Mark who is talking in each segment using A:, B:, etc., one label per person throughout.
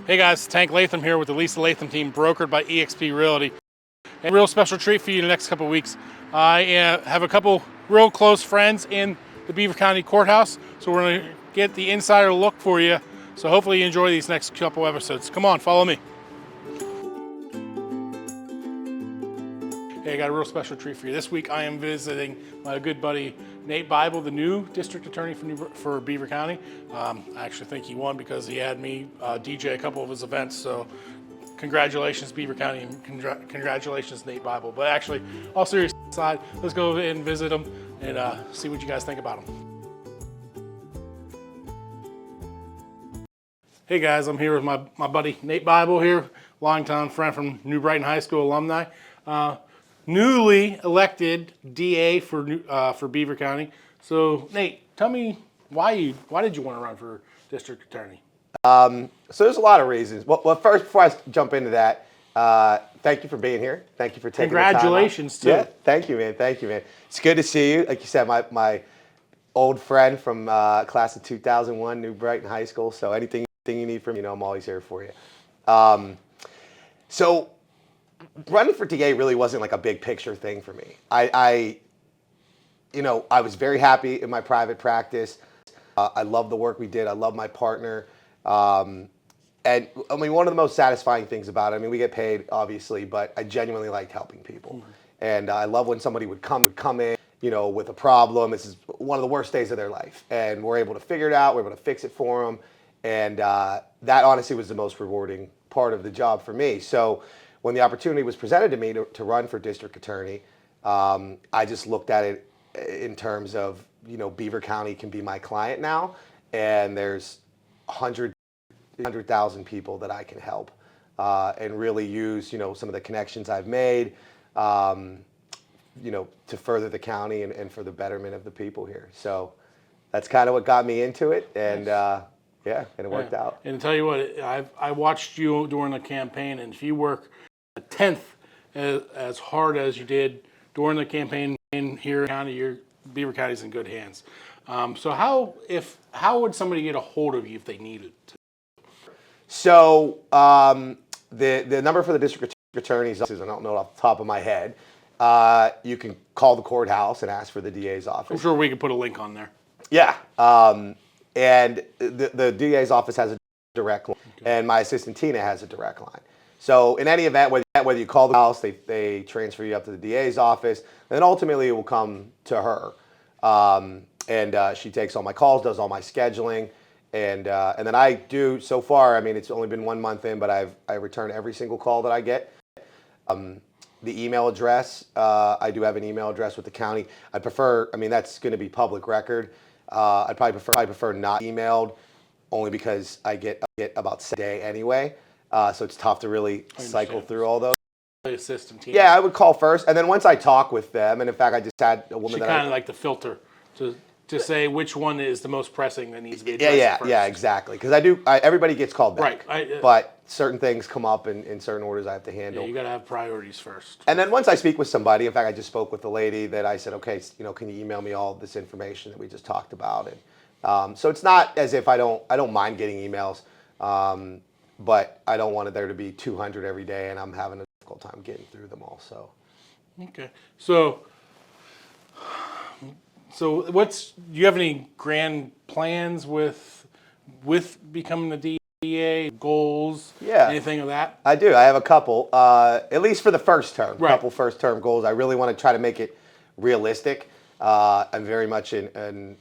A: Hey guys, Tank Lathom here with the Lisa Lathom Team, brokered by EXP Realty. And a real special treat for you in the next couple of weeks. I have a couple real close friends in the Beaver County Courthouse, so we're going to get the insider look for you. So hopefully you enjoy these next couple episodes. Come on, follow me. Hey, I got a real special treat for you. This week I am visiting my good buddy Nate Bible, the new district attorney for Beaver County. I actually think he won because he had me DJ a couple of his events. So congratulations, Beaver County, and congratulations, Nate Bible. But actually, all serious aside, let's go and visit him and see what you guys think about him. Hey guys, I'm here with my buddy Nate Bible here, longtime friend from New Brighton High School alumni. Newly elected DA for Beaver County. So Nate, tell me why did you want to run for district attorney?
B: So there's a lot of reasons. Well, first, before I jump into that, thank you for being here. Thank you for taking the time.
A: Congratulations too.
B: Yeah, thank you, man. Thank you, man. It's good to see you. Like you said, my old friend from class of 2001, New Brighton High School. So anything you need from me, I'm always here for you. So running for DA really wasn't like a big picture thing for me. I was very happy in my private practice. I love the work we did. I love my partner. And I mean, one of the most satisfying things about it, I mean, we get paid obviously, but I genuinely liked helping people. Mm-hmm. And I love when somebody would come in, with a problem. This is one of the worst days of their life. And we're able to figure it out. We're able to fix it for them. And that honestly was the most rewarding part of the job for me. So when the opportunity was presented to me to run for district attorney, I just looked at it in terms of, Beaver County can be my client now, and there's 100,000 people that I can help and really use, some of the connections I've made, to further the county and for the betterment of the people here. So that's kind of what got me into it, and and it worked out.
A: And to tell you what, I watched you during the campaign, and if you work a tenth as hard as you did during the campaign in here in county, Beaver County's in good hands. So how would somebody get a hold of you if they needed to?
B: So the number for the district attorney's office, I don't know off the top of my head. You can call the courthouse and ask for the DA's office.
A: I'm sure we could put a link on there.
B: Yeah, and the DA's office has a direct line, and my assistant Tina has a direct line. So in any event, whether you call the house, they transfer you up to the DA's office, and then ultimately it will come to her. And she takes all my calls, does all my scheduling, and then I do, so far, I mean, it's only been 1 month in, but I return every single call that I get. The email address, I do have an email address with the county. I prefer, I mean, that's going to be public record. I'd probably prefer not emailed, only because I get about 7 a day anyway. So it's tough to really cycle through all those.
A: Assistant team.
B: Yeah, I would call first, and then once I talk with them, and in fact, I just had a woman
A: that kind of like the filter to say which one is the most pressing that needs to be addressed first.
B: Yeah, exactly. Because everybody gets called back, right? But certain things come up in certain orders I have to handle.
A: Yeah, you got to have priorities first.
B: And then once I speak with somebody, in fact, I just spoke with the lady that I said, okay, can you email me all this information that we just talked about? And so it's not as if I don't mind getting emails. But I don't want there to be 200 every day, and I'm having a difficult time getting through them all. So,
A: okay. So do you have any grand plans with becoming the DA, goals?
B: Yeah.
A: Anything of that?
B: I do. I have a couple, at least for the first term.
A: Right.
B: Couple first term goals. I really want to try to make it realistic. I'm very much an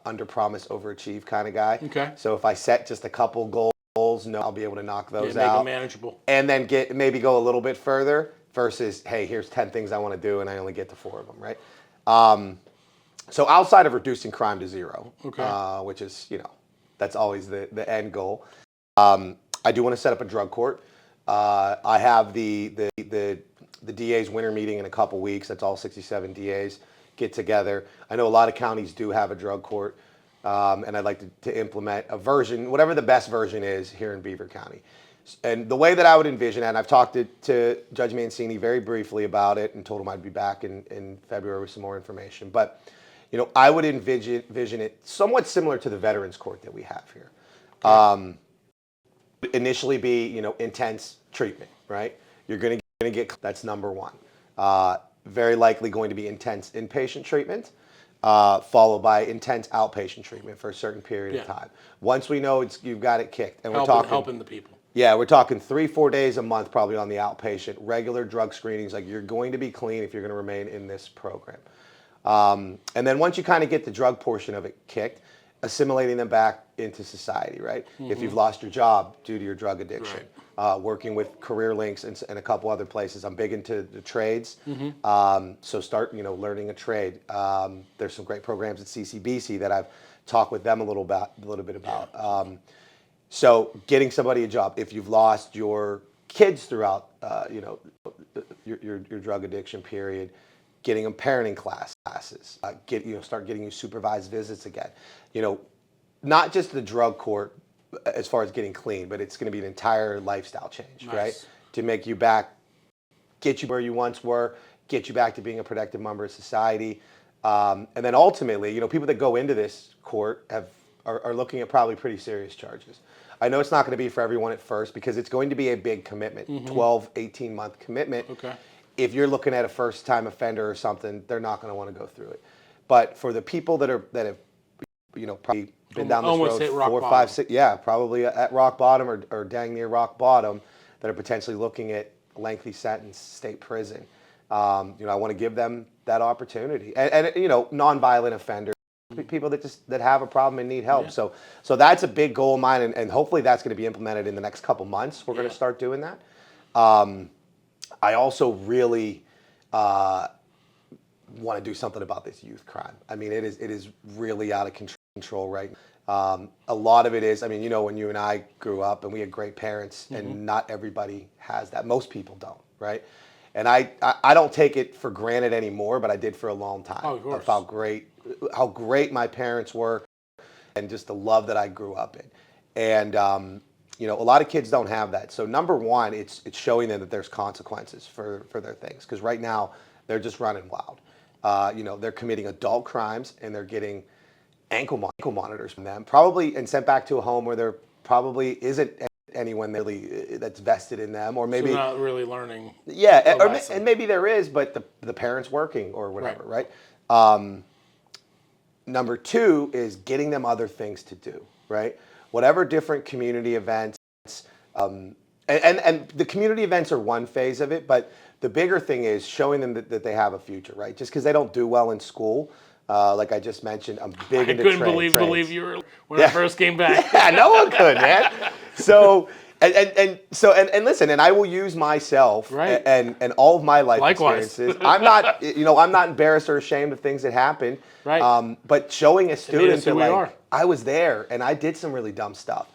B: under promise, overachieve kind of guy.
A: Okay.
B: So if I set just a couple goals, I'll be able to knock those
A: make
B: out.
A: Them manageable.
B: And then maybe go a little bit further versus, hey, here's 10 things I want to do and I only get to 4 of them, right? So outside of reducing crime to zero,
A: okay.
B: Which is, that's always the end goal. I do want to set up a drug court. I have the DA's winter meeting in a couple weeks. That's all 67 DAs get together. I know a lot of counties do have a drug court. And I'd like to implement a version, whatever the best version is here in Beaver County. And the way that I would envision it, and I've talked to Judge Mancini very briefly about it and told him I'd be back in February with some more information. But, I would envision it somewhat similar to the Veterans Court that we have here. initially be, intense treatment, right? You're going to get, that's number one. Very likely going to be intense inpatient treatment, followed by intense outpatient treatment for a certain period of time. Once we know you've got it kicked, and we're talking
A: helping the people.
B: Yeah, we're talking 3-4 days a month probably on the outpatient, regular drug screenings. Like, you're going to be clean if you're going to remain in this program. And then once you kind of get the drug portion of it kicked, assimilating them back into society, right? If you've lost your job due to your drug addiction, working with Career Links and a couple other places. I'm big into the trades, so start learning a trade. There's some great programs at CCBC that I've talked with them a little bit about. So getting somebody a job. If you've lost your kids throughout your drug addiction period, getting them parenting classes, start getting you supervised visits again. Not just the drug court as far as getting clean, but it's going to be an entire lifestyle change, right? To make you back, get you where you once were, get you back to being a productive member of society. And then ultimately, people that go into this court are looking at probably pretty serious charges. I know it's not going to be for everyone at first because it's going to be a big commitment, 12, 18-month commitment.
A: Okay.
B: If you're looking at a first-time offender or something, they're not going to want to go through it. But for the people that have probably been down this road 4, 5, 6, probably at rock bottom or dang near rock bottom, that are potentially looking at a lengthy sentence, state prison. I want to give them that opportunity. And nonviolent offenders, people that have a problem and need help. So that's a big goal of mine, and hopefully that's going to be implemented in the next couple months. We're going to start doing that. I also really want to do something about this youth crime. I mean, it is really out of control right now. A lot of it is, when you and I grew up and we had great parents, and not everybody has that. Most people don't, right? And I don't take it for granted anymore, but I did for a long time.
A: Oh, of course.
B: Of how great my parents were, and just the love that I grew up in. And a lot of kids don't have that. So number one, it's showing them that there's consequences for their things, because right now they're just running wild. They're committing adult crimes, and they're getting ankle monitors from them, probably, and sent back to a home where there probably isn't anyone really that's vested in them, or maybe
A: so not really learning.
B: Yeah, and maybe there is, but the parents working or whatever, right? Number two is getting them other things to do, right? Whatever different community events, and the community events are one phase of it, but the bigger thing is showing them that they have a future, right? Just because they don't do well in school, like I just mentioned, I'm big into trades.
A: I couldn't believe you were when I first came back.
B: Yeah, no one could, man. So and listen, and I will use myself and all of my life experiences. I'm not embarrassed or ashamed of things that happened.
A: Right.
B: But showing a student that I was there and I did some really dumb stuff.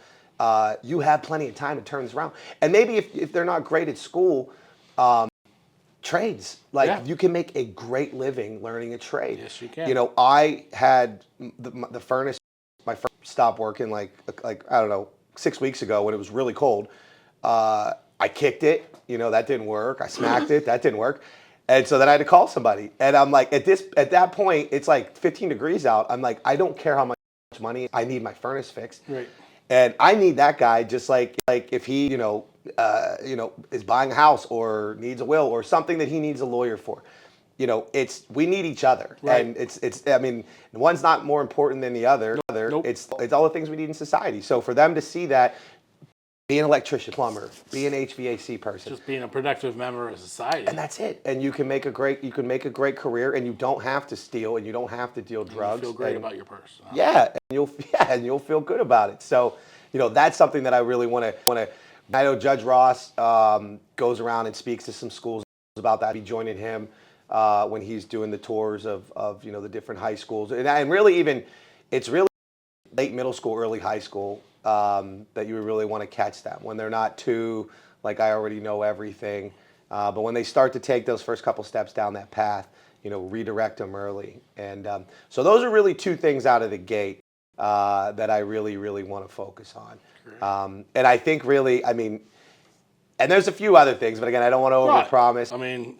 B: You have plenty of time to turn this around. And maybe if they're not great at school, trades. You can make a great living learning a trade.
A: Yes, you can.
B: I had the furnace. My furnace stopped working like I don't know, 6 weeks ago when it was really cold. I kicked it. That didn't work. I smacked it. That didn't work. And so then I had to call somebody. And I'm like, at that point, it's like 15 degrees out. I'm like, I don't care how much money. I need my furnace fixed. Right. And I need that guy just like if he, is buying a house or needs a will or something that he needs a lawyer for. We need each other. Right. And it's one's not more important than the other. Nope. It's all the things we need in society. So for them to see that, be an electrician, plumber, be an HVAC person.
A: Just being a productive member of society.
B: And that's it. And you can make a great career, and you don't have to steal, and you don't have to deal drugs.
A: You feel great about your purse.
B: Yeah, and you'll feel good about it. So, that's something that I really want to. I know Judge Ross goes around and speaks to some schools about that. I'll be joining him when he's doing the tours of the different high schools, and really it's really late middle school, early high school. That you really want to catch them when they're not too like I already know everything, but when they start to take those first couple steps down that path, redirect them early. And so those are really two things out of the gate that I really, really want to focus on. And I think really, and there's a few other things, but again, I don't want to overpromise.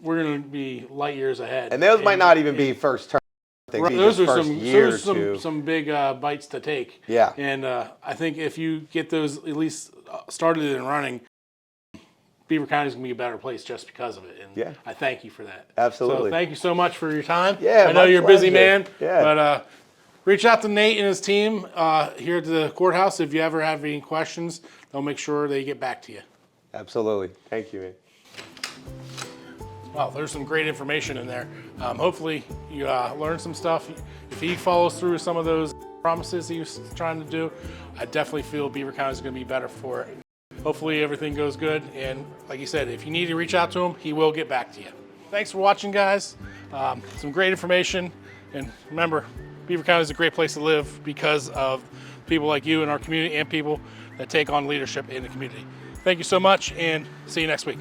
A: We're going to be light years ahead.
B: And those might not even be first term things.
A: Right,
B: The
A: those are
B: first
A: some,
B: year
A: those
B: or
A: are
B: two.
A: some big bites to take.
B: Yeah.
A: And I think if you get those at least started and running, Beaver County is going to be a better place just because of it. And
B: Yeah.
A: I thank you for that.
B: Absolutely.
A: So thank you so much for your time.
B: Yeah,
A: I know
B: my
A: you're a busy
B: pleasure.
A: man.
B: Yeah.
A: But reach out to Nate and his team here at the courthouse. If you ever have any questions, they'll make sure they get back to you.
B: Absolutely. Thank you, man.
A: Wow, there's some great information in there. Hopefully you learn some stuff. If he follows through some of those promises he was trying to do, I definitely feel Beaver County is going to be better for it. Hopefully everything goes good. And like you said, if you need to reach out to him, he will get back to you. Thanks for watching, guys. Some great information. And remember, Beaver County is a great place to live because of people like you in our community and people that take on leadership in the community. Thank you so much, and see you next week.